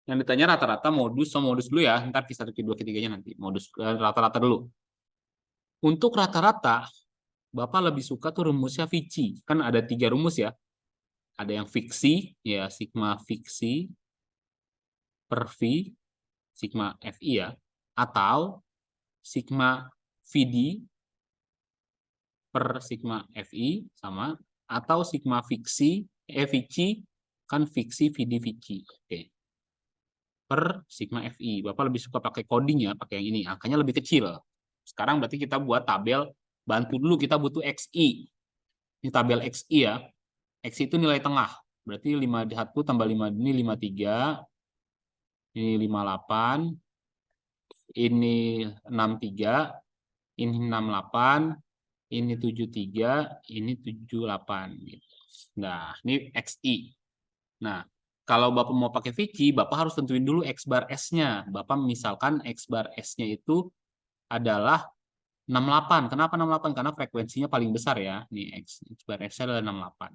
Yang ditanya rata-rata modus sama modus dulu ya. Ntar Q1, Q2, Q3-nya nanti. Modus rata-rata dulu. Untuk rata-rata, Bapak lebih suka tuh rumusnya Vici. Kan ada 3 rumus ya. Ada yang fiksi, ya sigma fiksi per V, sigma FI ya. Atau sigma VD per sigma FI sama. Atau sigma fiksi, Vici, kan fiksi VD Vici. Oke. Per sigma FI. Bapak lebih suka pakai coding ya, pakai yang ini. Angkanya lebih kecil. Sekarang berarti kita buat tabel, bantu dulu kita butuh XI. Ini tabel XI ya. XI itu nilai tengah. Berarti 51 tambah 5 ini 53, ini 58, ini 63, ini 68, ini 73, ini 78 gitu. Nah, ini XI. Nah, kalau Bapak mau pakai Vici, Bapak harus tentuin dulu X bar S-nya. Bapak misalkan X bar S-nya itu adalah 68. Kenapa 68? Karena frekuensinya paling besar ya. Nih X bar S-nya adalah 68.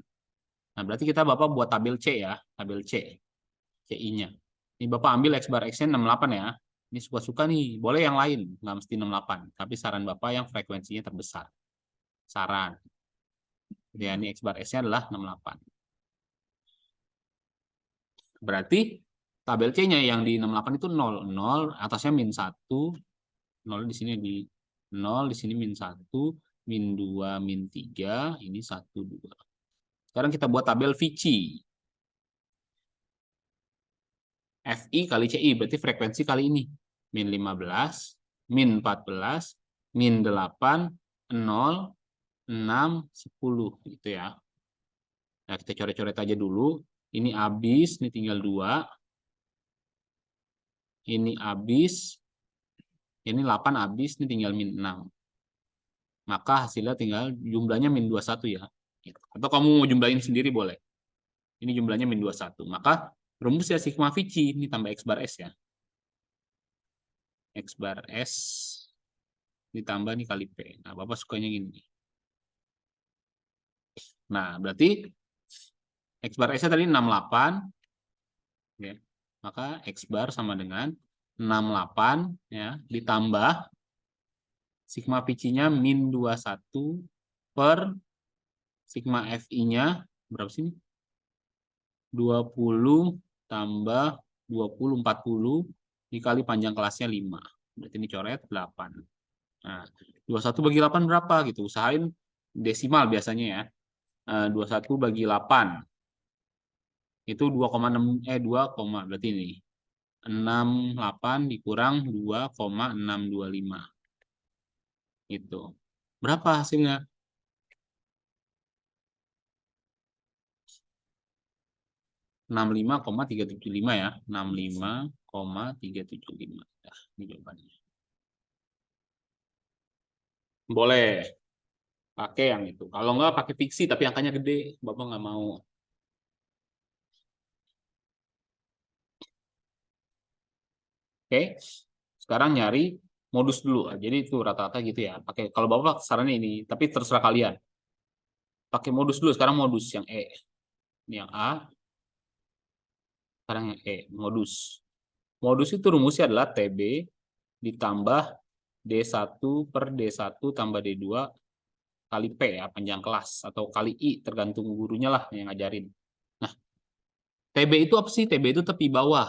Nah, berarti Bapak buat tabel C ya, tabel C. CI-nya. Ini Bapak ambil X bar X-nya 68 ya. Ini suka-suka nih, boleh yang lain, nggak mesti 68. Tapi saran Bapak yang frekuensinya terbesar. Saran. Ya, ini X bar S-nya adalah 68. Berarti tabel C-nya yang di 68 itu 0. 0, atasnya min 1. 0 di sini di 0, di sini min 1, min 2, min 3, ini 1, 2. Sekarang kita buat tabel Vici. FI kali CI, berarti frekuensi kali ini. Min 15, min 14, min 8, 0, 6, 10. Gitu ya. Nah, kita coret-coret aja dulu. Ini habis, ini tinggal 2. Ini habis. Ini 8 habis, ini tinggal min 6. Maka hasilnya tinggal jumlahnya min 21 ya. Atau kamu mau jumlahin sendiri boleh. Ini jumlahnya min 21. Maka rumus ya sigma Vici, ini tambah X bar S ya. X bar S ditambah nih kali P. Nah, Bapak sukanya gini. Nah, berarti X bar S-nya tadi 68. Ya. Maka X bar sama dengan 68 ya, ditambah sigma Vici-nya min 21 per sigma FI-nya berapa sih? 20 tambah 20, 40 dikali panjang kelasnya 5. Berarti ini coret 8. Nah, 21 bagi 8 berapa gitu? Usahain desimal biasanya ya. 21 bagi 8 itu 2,6 2, berarti ini 68 dikurang 2,625 itu. Berapa hasilnya? 65,375 ya. 65,375. Nah, ini jawabannya. Boleh pakai yang itu. Kalau enggak pakai fiksi tapi angkanya gede, Bapak nggak mau. Oke. Sekarang nyari modus dulu. Jadi itu rata-rata gitu ya. Pakai kalau Bapak sarannya ini, tapi terserah kalian. Pakai modus dulu, sekarang modus yang E. Ini yang A, sekarang yang E, modus. Modus itu rumusnya adalah TB ditambah D1 per D1 tambah D2 kali P ya, panjang kelas. Atau kali I, tergantung gurunya lah yang ngajarin. Nah, TB itu apa sih? TB itu tepi bawah.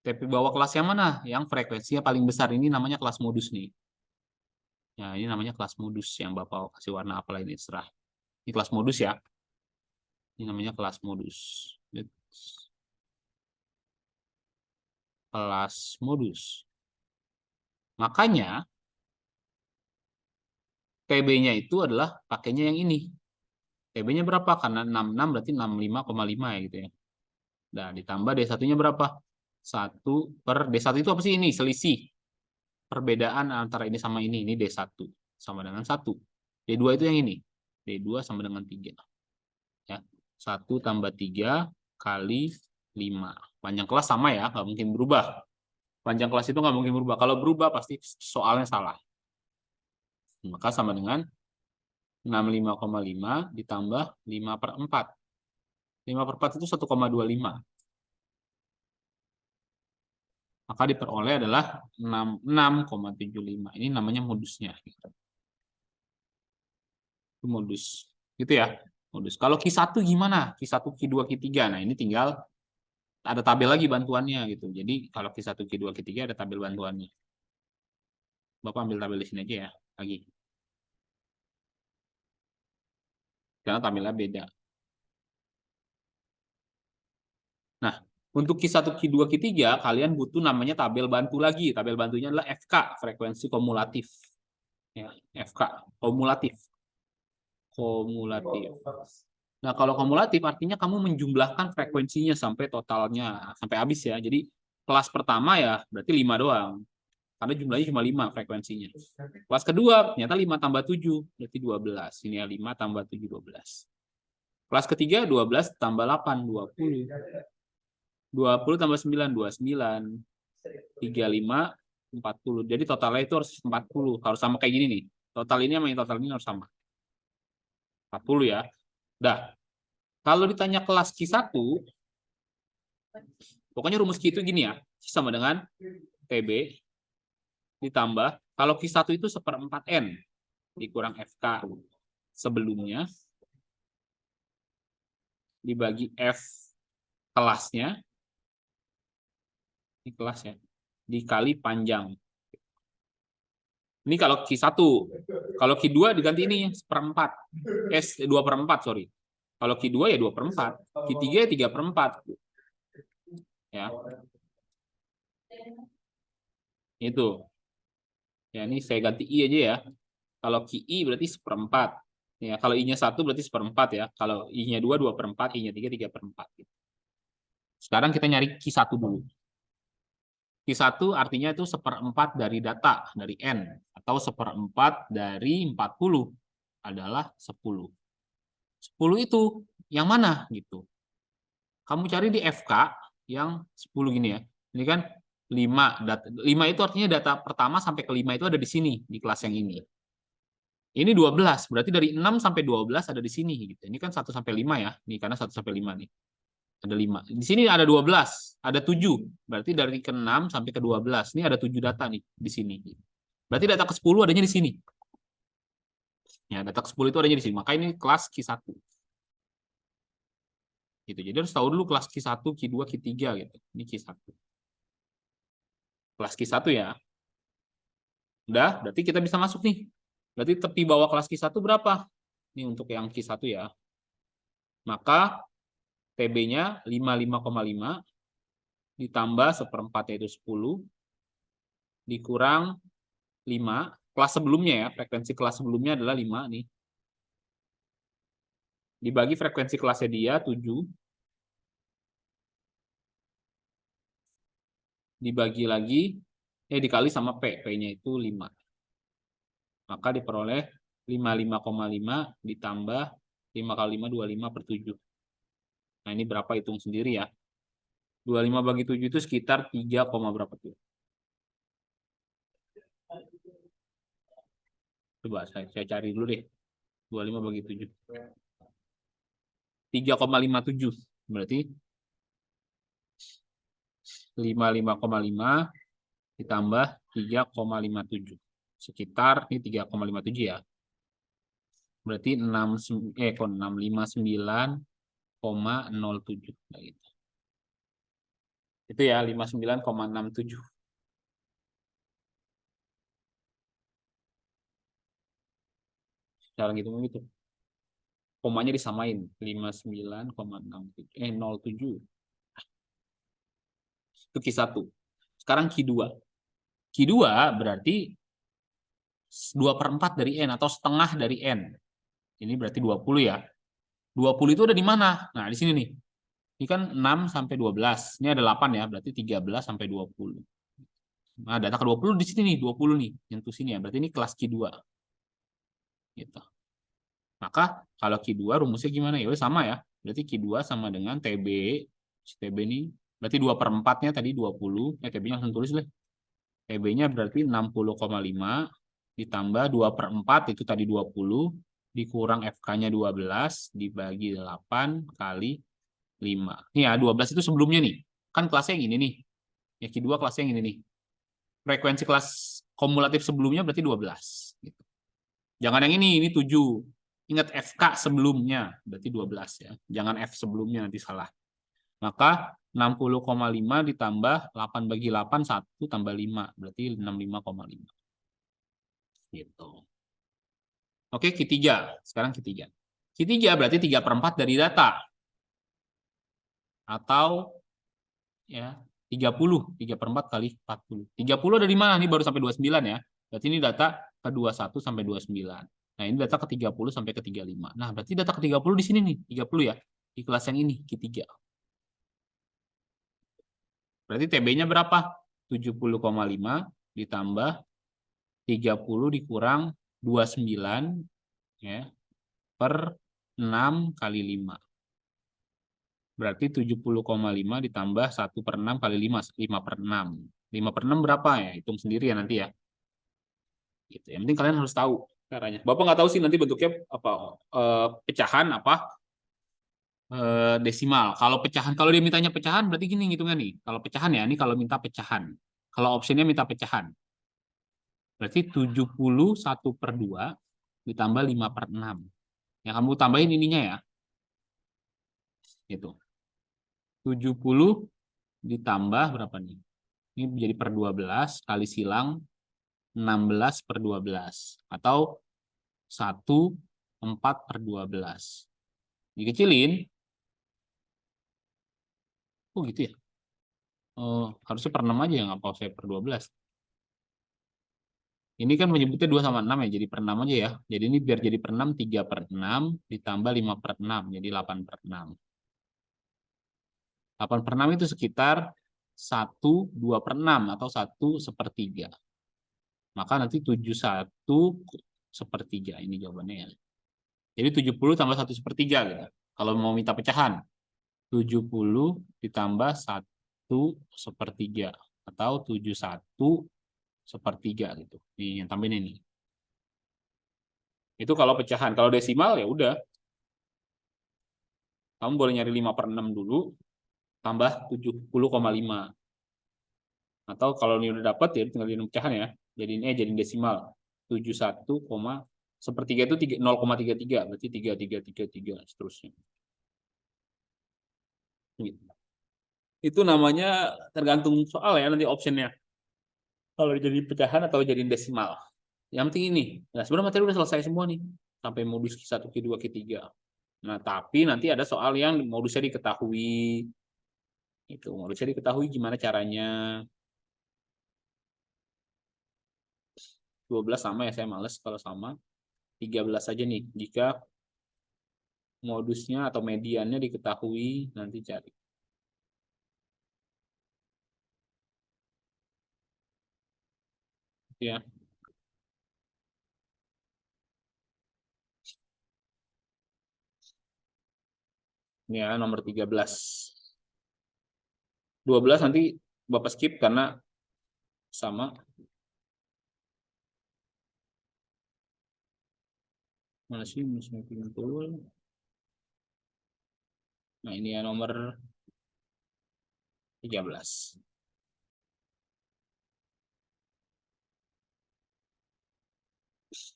Tepi bawah kelas yang mana? Yang frekuensinya paling besar. Ini namanya kelas modus nih. Ya, ini namanya kelas modus yang Bapak kasih warna apa ini terserah. Ini kelas modus ya. Ini namanya kelas modus. Kelas modus. Makanya TB-nya itu adalah pakainya yang ini. TB-nya berapa? Karena 66 berarti 65,5 ya gitu ya. Nah, ditambah D1-nya berapa? 1 per D1 itu apa sih ini? Selisih. Perbedaan antara ini sama ini. Ini D1 sama dengan 1. D2 itu yang ini. D2 sama dengan 3. Ya. 1 tambah 3 kali 5. Panjang kelas sama ya, nggak mungkin berubah. Panjang kelas itu nggak mungkin berubah. Kalau berubah pasti soalnya salah. Maka sama dengan 65,5 ditambah 5 per 4. 5 per 4 itu 1,25. Maka diperoleh adalah 6,75. Ini namanya modusnya. Itu modus. Gitu ya. Modus. Kalau Q1 gimana? Q1, Q2, Q3. Nah, ini tinggal ada tabel lagi bantuannya gitu. Jadi kalau Q1, Q2, Q3 ada tabel bantuannya. Bapak ambil tabel di sini aja ya. Lagi. Karena tabelnya beda. Nah, untuk Q1, Q2, Q3, kalian butuh namanya tabel bantu lagi. Tabel bantunya adalah FK, frekuensi kumulatif. Ya, FK, kumulatif. Kumulatif. Nah, kalau kumulatif artinya kamu menjumlahkan frekuensinya sampai totalnya, sampai habis ya. Jadi, kelas pertama ya berarti 5 doang. Karena jumlahnya cuma 5 frekuensinya. Kelas kedua, ternyata 5 tambah 7, berarti 12. Ini ya 5 tambah 7, 12. Kelas ketiga, 12 tambah 8, 20. 20 tambah 9, 29. 35, 40. Jadi totalnya itu harus 40. Harus sama kayak gini nih. Total ini sama yang total ini harus sama. 40 ya. Dah. Kalau ditanya kelas Q1, pokoknya rumus Q itu gini ya. Sama dengan TB ditambah, kalau Q1 itu 1/4 N dikurang FK sebelumnya dibagi F kelasnya, ini kelas ya, dikali panjang. Ini kalau Q1. Kalau Q2 diganti ini 1/4. 2/4, sorry. Kalau Q2 ya 2/4. Q3 ya 3/4. Ya. Itu. Ya, ini saya ganti I aja ya. Kalau QI berarti 1/4. Ya, kalau I-nya 1 berarti 1/4 ya. Kalau I-nya 2, 2/4. I-nya 3, 3/4. Sekarang kita nyari Q1 dulu. Q1 artinya itu 1/4 dari data, dari N. Atau 1/4 dari 40 adalah 10. 10 itu yang mana? Gitu. Kamu cari di FK yang 10 gini ya. Ini kan 5. 5 itu artinya data pertama sampai ke 5 itu ada di sini, di kelas yang ini. Ini 12, berarti dari 6 sampai 12 ada di sini gitu. Ini kan 1 sampai 5 ya. Nih karena 1 sampai 5 nih. Ada 5. Di sini ada 12, ada 7. Berarti dari ke-6 sampai ke-12. Ini ada 7 data nih di sini. Berarti data ke-10 adanya di sini. Ya, data ke-10 itu adanya di sini. Maka ini kelas Q1. Gitu. Jadi harus tahu dulu kelas Q1, Q2, Q3 gitu. Ini Q1. Kelas Q1 ya. Udah, berarti kita bisa masuk nih. Berarti tepi bawah kelas Q1 berapa? Ini untuk yang Q1 ya. Maka TB-nya 55,5 ditambah 1/4 yaitu 10 dikurang 5. Kelas sebelumnya ya, frekuensi kelas sebelumnya adalah 5 nih. Dibagi frekuensi kelasnya dia 7. Dibagi lagi, dikali sama P. P-nya itu 5. Maka diperoleh 55,5 ditambah 5 kali 5, 25/7. Nah ini berapa, hitung sendiri ya. 25 bagi 7 itu sekitar 3, berapa tuh? Coba saya cari dulu deh. 25 bagi 7. 3,57. Berarti 55,5 ditambah 3,57. Sekitar ini 3,57 ya. Berarti 659,07 gitu. Itu ya 59,67. Cara gitu gitu. Komanya disamain 59,67 07. Itu Q1. Sekarang Q2. Q2 berarti 2/4 dari N atau setengah dari N. Ini berarti 20 ya. 20 itu ada di mana? Nah, di sini nih. Ini kan 6 sampai 12. Ini ada 8 ya, berarti 13 sampai 20. Nah, data ke 20 di sini nih, 20 nih, nyentuh sini ya. Berarti ini kelas Q2. Gitu. Maka kalau Q2 rumusnya gimana? Ya sama ya. Berarti Q2 sama dengan TB. TB ini berarti 2/4-nya tadi 20. TB-nya langsung tulis deh. TB-nya berarti 60,5 ditambah 2/4 itu tadi 20 dikurang FK-nya 12 dibagi 8 kali 5. Nih ya, 12 itu sebelumnya nih. Kan kelasnya yang ini nih. Ya, Q2 kelasnya yang ini nih. Frekuensi kelas kumulatif sebelumnya berarti 12. Gitu. Jangan yang ini 7. Ingat FK sebelumnya, berarti 12 ya. Jangan F sebelumnya, nanti salah. Maka 60,5 ditambah 8 bagi 8, 1 tambah 5. Berarti 65,5. Gitu. Oke, Q3. Sekarang Q3. Q3 berarti 3/4 dari data. Atau ya 30. 3/4 kali 40. 30 dari mana? Ini baru sampai 29 ya. Berarti ini data ke 21 sampai 29. Nah, ini data ke 30 sampai ke 35. Nah, berarti data ke 30 di sini nih. 30 ya. Di kelas yang ini, Q3. Berarti TB-nya berapa? 70,5 ditambah 30 dikurang 29 ya, per 6 kali 5. Berarti 70,5 ditambah 1/6 kali 5, 5/6. 5/6 berapa ya? Hitung sendiri ya nanti ya. Gitu. Yang penting kalian harus tahu caranya. Bapak nggak tahu sih nanti bentuknya apa, pecahan apa, desimal. Kalau pecahan, kalau dia mintanya pecahan berarti gini ngitungnya nih. Kalau pecahan ya, ini kalau minta pecahan. Kalau optionnya minta pecahan. Berarti 71/2 ditambah 5/6. Yang kamu tambahin ininya ya. Gitu. 70 ditambah berapa nih? Ini menjadi per 12 kali silang 16/12. Atau 1/4/12. Dikecilin. Oh gitu ya. Harusnya per 6 aja ya, nggak saya per 12. Ini kan menyebutnya 2 sama 6 ya, jadi per 6 aja ya. Jadi ini biar jadi per 6, 3/6 ditambah 5/6, jadi 8/6. 8/6 itu sekitar 1/2/6 atau 1/3. Maka nanti 71/3 ini jawabannya ya. Jadi 70 tambah 1/3 gitu. Kalau mau minta pecahan, 70 ditambah 1/3 atau 71/3 gitu. Nih, yang tambahin ini. Itu kalau pecahan. Kalau desimal ya udah. Kamu boleh nyari 5/6 dulu, tambah 70,5. Atau kalau ini udah dapat ya tinggal jadiin pecahan ya. Jadiin desimal. 71,1/3 itu 0,33, berarti 3333 seterusnya. Gitu. Itu namanya tergantung soal ya nanti optionnya. Kalau jadi pecahan atau jadi desimal. Yang penting ini. Nah, sebenarnya materi udah selesai semua nih. Sampai modus Q1, Q2, Q3. Nah, tapi nanti ada soal yang modusnya diketahui. Itu modusnya diketahui gimana caranya. 12 sama ya, saya males kalau sama. 13 aja nih. Jika modusnya atau mediannya diketahui, nanti cari. Ya. Ini ya nomor 13. 12 nanti Bapak skip karena sama. Mana sih pintul? Nah, ini ya nomor 13.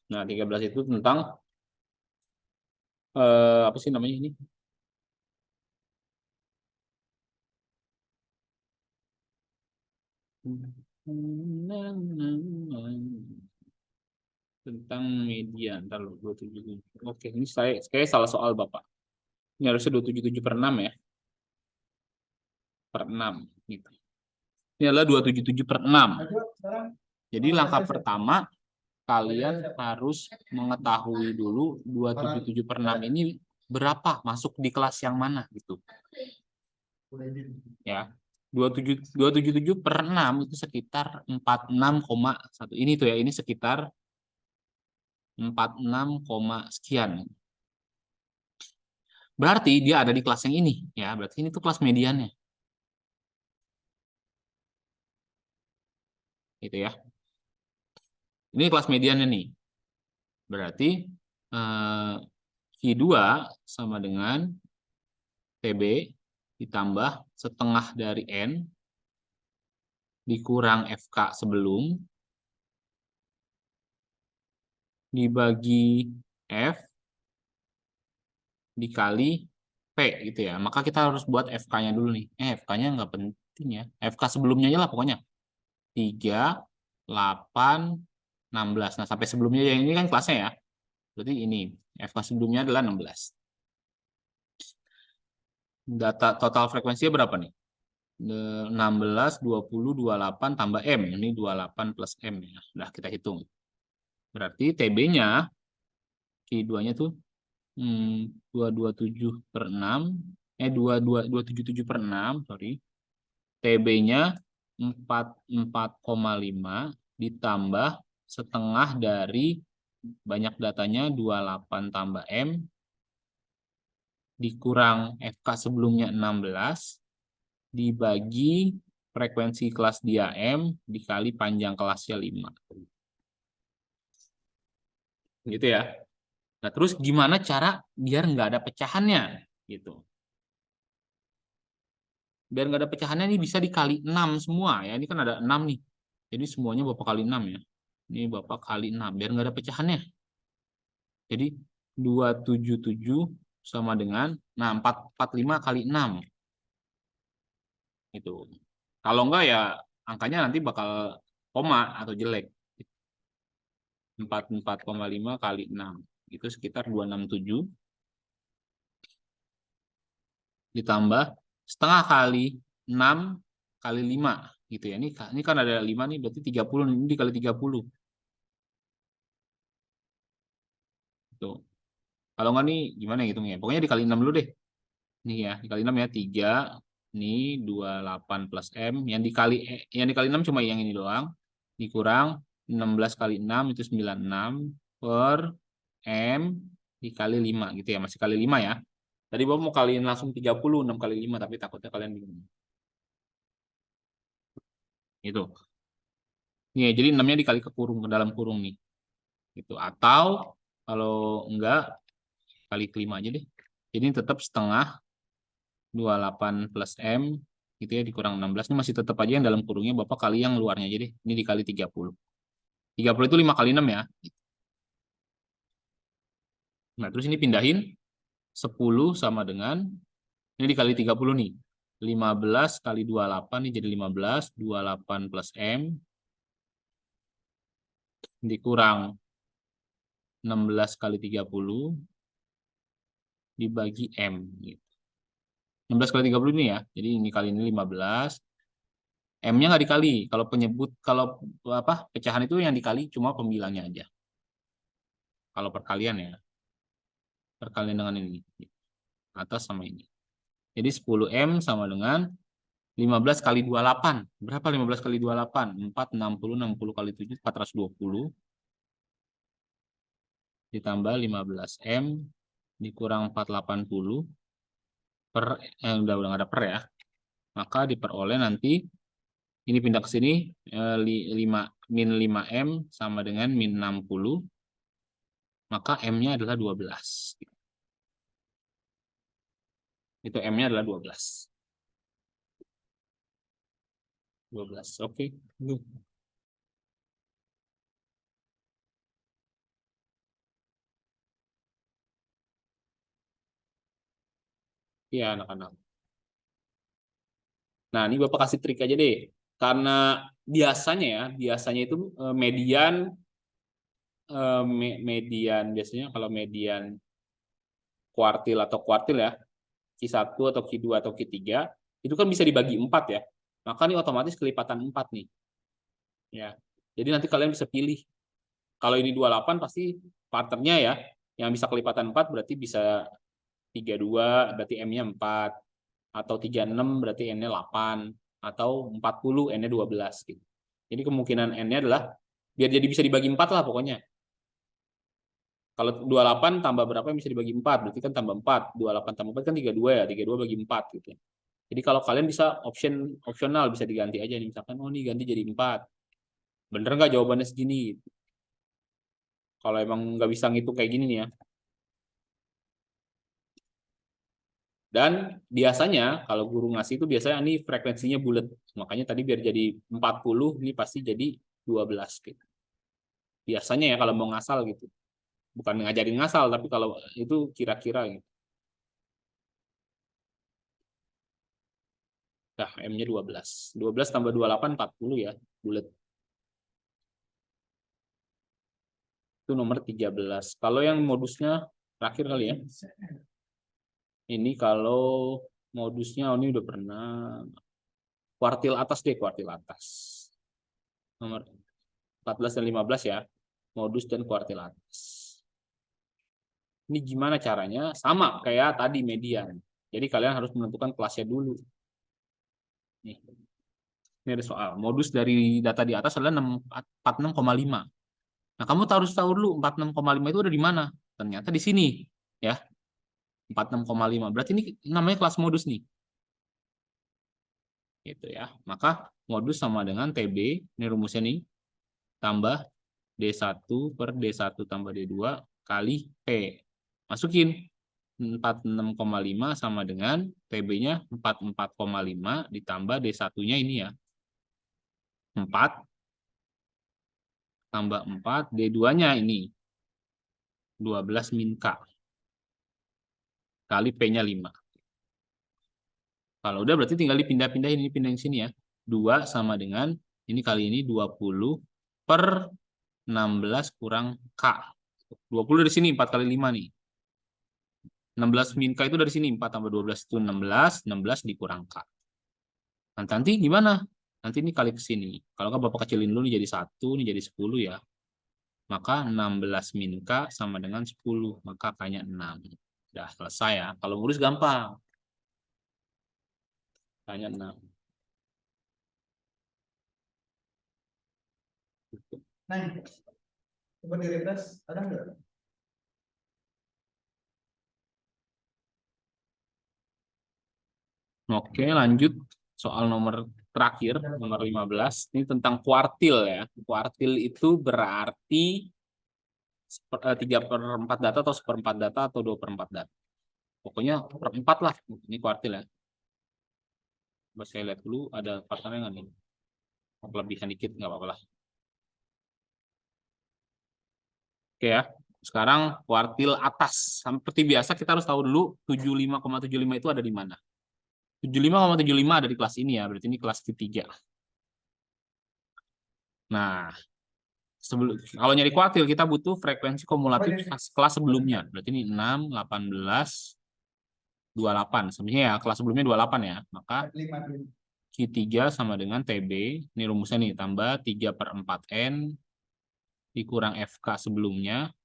Nah, 13 itu tentang apa sih namanya ini? Tentang media. Ntar lo 277. Oke, ini saya salah soal Bapak. Ini harusnya 277/6 ya. Per 6 gitu. Ini adalah 277/6. Jadi langkah pertama kalian harus mengetahui dulu 277/6 ini berapa, masuk di kelas yang mana gitu. Ya. 277/6 itu sekitar 46,1. Ini tuh ya, ini sekitar 46, sekian. Berarti dia ada di kelas yang ini ya, berarti ini tuh kelas mediannya. Gitu ya. Ini kelas mediannya nih. Berarti Q2 sama dengan TB ditambah setengah dari N dikurang FK sebelum dibagi F dikali P gitu ya. Maka kita harus buat FK-nya dulu nih. FK-nya nggak penting ya. FK sebelumnya aja lah pokoknya. 3, 8, 16. Nah, sampai sebelumnya yang ini kan kelasnya ya. Berarti ini. FK sebelumnya adalah 16. Data total frekuensinya berapa nih? 16, 20, 28 tambah M. Ini 28 plus M ya. Udah kita hitung. Berarti TB-nya, Q2-nya tuh 227 per 6. 277 per 6, sorry. TB-nya 44,5 ditambah setengah dari banyak datanya 28 tambah M dikurang FK sebelumnya 16 dibagi frekuensi kelas dia M dikali panjang kelasnya 5. Gitu ya. Nah, terus gimana cara biar nggak ada pecahannya? Gitu. Biar nggak ada pecahannya ini bisa dikali 6 semua ya. Ini kan ada 6 nih. Jadi semuanya Bapak kali 6 ya. Ini Bapak kali 6 biar nggak ada pecahannya. Jadi 277 sama dengan 445 kali 6. Itu. Kalau enggak ya angkanya nanti bakal koma atau jelek. 44,5 kali 6. Itu sekitar 267 ditambah setengah kali 6 kali 5 gitu ya. Ini kan ada 5 nih berarti 30 ini dikali 30. Tuh. Kalau enggak nih gimana hitungnya? Pokoknya dikali 6 dulu deh. Nih ya, dikali 6 ya 3. Ini 28 plus M. Yang dikali 6 cuma yang ini doang. Dikurang 16 kali 6 itu 96 per M dikali 5 gitu ya. Masih kali 5 ya. Tadi Bapak mau kaliin langsung 30, 6 kali 5. Tapi takutnya kalian bingung. Gitu. Nih, jadi 6-nya dikali ke kurung, ke dalam kurung nih. Gitu. Atau kalau enggak, kali ke 5 aja deh. Jadi tetap setengah 28 plus M gitu ya dikurang 16 ini masih tetap aja yang dalam kurungnya Bapak kali yang luarnya aja deh. Ini dikali 30. 30 itu 5 kali 6 ya. Nah, terus ini pindahin 10 sama dengan ini dikali 30 nih. 15 kali 28 ini jadi 15, 28 plus M dikurang 16 kali 30 dibagi M gitu. 16 kali 30 ini ya. Jadi ini kali ini 15. M-nya nggak dikali. Kalau apa pecahan itu yang dikali cuma pembilangnya aja. Kalau perkalian ya. Perkalian dengan ini. Atas sama ini. Jadi 10M sama dengan 15 kali 28. Berapa 15 kali 28? 4, 60 kali 7, 420. Ditambah 15M dikurang 480 udah nggak ada per ya. Maka diperoleh nanti ini pindah ke sini 5 min 5M sama dengan min 60. Maka M-nya adalah 12. Itu M-nya adalah 12. 12. Oke. Iya, anak-anak. Nah, ini Bapak kasih trik aja deh. Karena biasanya itu median biasanya kalau median kuartil atau kuartil ya, Q1 atau Q2 atau Q3 itu kan bisa dibagi 4 ya. Maka ini otomatis kelipatan 4 nih. Ya. Jadi nanti kalian bisa pilih. Kalau ini 28 pasti partnernya ya, yang bisa kelipatan 4 berarti bisa 32 berarti M-nya 4 atau 36 berarti N-nya 8 atau 40 N-nya 12 gitu. Jadi kemungkinan N-nya adalah biar jadi bisa dibagi 4 lah pokoknya. Kalau 28 tambah berapa yang bisa dibagi 4? Berarti kan tambah 4. 28 tambah 4 kan 32 ya. 32 bagi 4 gitu. Jadi kalau kalian bisa opsional bisa diganti aja nih. Misalkan oh ini ganti jadi 4. Bener nggak jawabannya segini? Kalau emang nggak bisa ngitung kayak gini nih ya. Dan biasanya kalau guru ngasih itu biasanya ini frekuensinya bulat. Makanya tadi biar jadi 40, ini pasti jadi 12 gitu. Biasanya ya kalau mau ngasal gitu. Bukan ngajarin ngasal, tapi kalau itu kira-kira gitu. Nah, M-nya 12. 12 tambah 28, 40 ya. Bulat. Itu nomor 13. Kalau yang modusnya terakhir kali ya. Ini kalau modusnya ini udah pernah. Kuartil atas deh, kuartil atas. Nomor 14 dan 15 ya. Modus dan kuartil atas. Ini gimana caranya? Sama kayak tadi median. Jadi kalian harus menentukan kelasnya dulu. Nih. Ini ada soal. Modus dari data di atas adalah 46,5. Nah, kamu harus tahu dulu 46,5 itu ada di mana? Ternyata di sini, ya. 46,5. Berarti ini namanya kelas modus nih. Gitu ya. Maka modus sama dengan TB, ini rumusnya nih, tambah D1 per D1 tambah D2 kali P. Masukin 46,5 sama dengan TB-nya 44,5 ditambah D1-nya ini ya. 4 tambah 4, D2-nya ini 12 min K. Kali P-nya 5. Kalau udah berarti tinggal dipindah-pindahin, ini pindahin sini ya. 2 sama dengan, ini kali ini 20 per 16 kurang K. 20 dari sini, 4 kali 5 nih. 16 min K itu dari sini, 4 tambah 12 itu 16, 16 dikurang K. Nah, nanti gimana? Nanti ini kali ke sini. Kalau nggak Bapak kecilin dulu nih jadi 1, ini jadi 10 ya. Maka 16 min K sama dengan 10. Maka K-nya 6. Udah selesai ya. Kalau ngurus gampang. K-nya 6. Nah, coba di refresh, ada nggak? Oke, lanjut. Soal nomor terakhir, nomor 15. Ini tentang kuartil ya. Kuartil itu berarti 3/4 data atau 1/4 data atau 2/4 data. Pokoknya 1/4 lah. Ini kuartil ya. Coba saya lihat dulu ada partnernya nggak nih. Kelebihan dikit nggak apa-apa lah. Oke ya. Sekarang kuartil atas. Seperti biasa kita harus tahu dulu 75,75 itu ada di mana. 75,75 ada di kelas ini ya. Berarti ini kelas ketiga. Nah, kalau nyari kuartil kita butuh frekuensi kumulatif kelas sebelumnya. Berarti ini 6, 18, 28. Sebenarnya ya kelas sebelumnya 28 ya. Maka Q3 sama dengan TB. Ini rumusnya nih, tambah 3/4N dikurang FK sebelumnya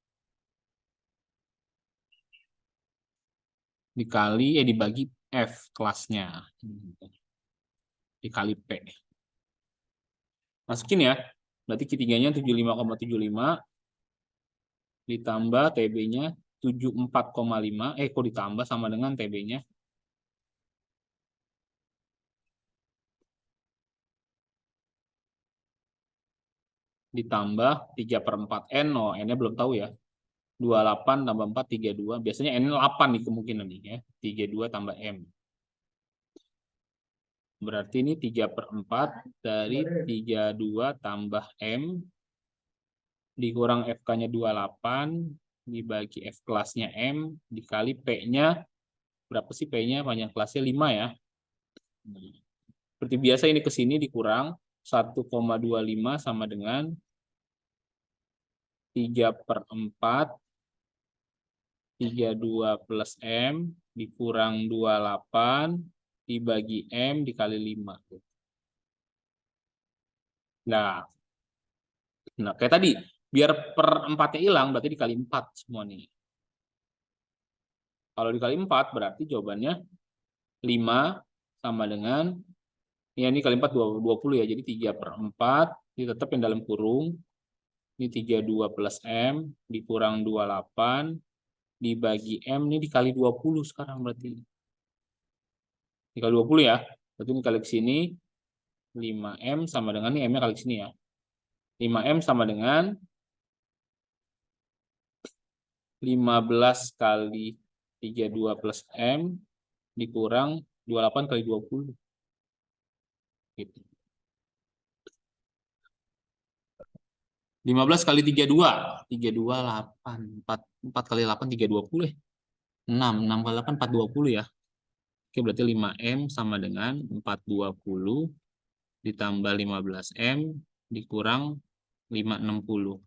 dibagi F kelasnya. Dikali P. Masukin ya. Berarti Q3-nya 75,75 ditambah TB-nya 74,5. Kok ditambah sama dengan TB-nya? Ditambah 3/4N. Oh, N-nya belum tahu ya. 28 tambah 4, 32. Biasanya N 8 nih kemungkinan nih ya. 32 tambah M. Berarti ini 3/4 dari 32 tambah M dikurang FK-nya 28 dibagi F kelasnya M dikali P-nya berapa sih P-nya? Panjang kelasnya 5 ya. Seperti biasa ini ke sini dikurang 1,25 sama dengan 3/4 32 plus M dikurang 28 dibagi M dikali 5. Nah, kayak tadi, biar per 4-nya hilang, berarti dikali 4 semua nih. Kalau dikali 4, berarti jawabannya 5 sama dengan, ya ini kali 4, 20 ya, jadi 3/4, ini tetap yang dalam kurung, ini 32 plus M, dikurang 28, dibagi M, ini dikali 20 sekarang berarti. Dikali 20 ya, berarti ini kali ke sini, 5M sama dengan, ini M-nya kali ke sini ya. 5M sama dengan 15 kali 32 plus M dikurang 28 kali 20. Gitu. 15 kali 32. 32, 8. 4 kali 8, 320. 6 kali 8, 420 ya. Oke, berarti 5M sama dengan 420 ditambah 15M dikurang 560.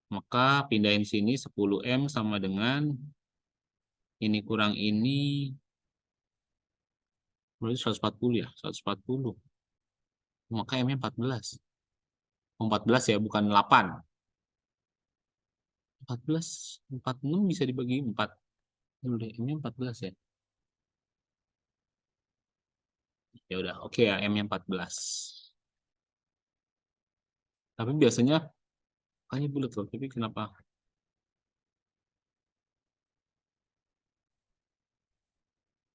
Maka pindahin sini 10M sama dengan ini kurang ini berarti 140 ya, 140. Maka M-nya 14. 14 ya, bukan 8. 14, 46 bisa dibagi 4. M-nya 14 ya. Ya udah, oke ya, M-nya 14. Tapi biasanya kayaknya bulat loh, tapi kenapa?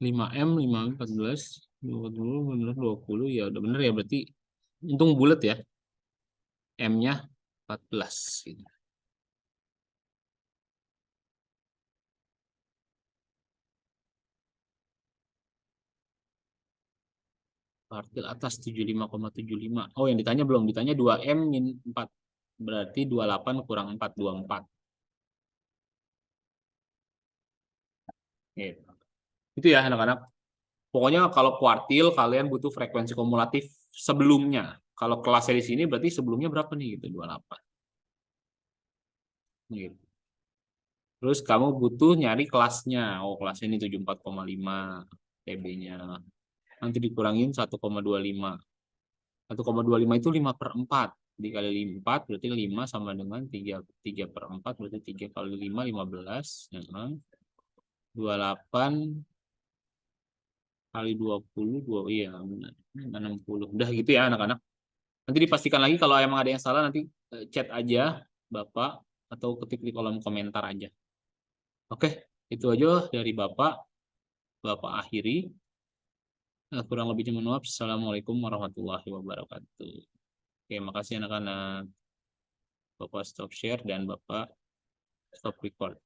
Lima M 14, 20 ya udah bener ya, berarti untung bulat ya. M-nya 14 gitu. Kuartil atas 75,75. Oh, yang ditanya belum, ditanya 2M min 4. Berarti 28 kurang 4, 24. Gitu. Itu ya anak-anak. Pokoknya kalau kuartil kalian butuh frekuensi kumulatif sebelumnya. Kalau kelasnya di sini berarti sebelumnya berapa nih gitu, 28. Gitu. Terus kamu butuh nyari kelasnya. Oh, kelasnya ini 74,5 TB-nya. Nanti dikurangin 1,25. 1,25 itu 5/4. Dikali 4 berarti 5 sama dengan 3/4 berarti 3 kali 5, 15. 28 kali 20, 2, iya benar. 60. Udah gitu ya anak-anak. Nanti dipastikan lagi kalau emang ada yang salah nanti chat aja Bapak atau ketik di kolom komentar aja. Oke, itu aja dari Bapak. Bapak akhiri. Kurang lebihnya mohon maaf. Assalamualaikum warahmatullahi wabarakatuh. Oke, makasih anak-anak. Bapak stop share dan Bapak stop record.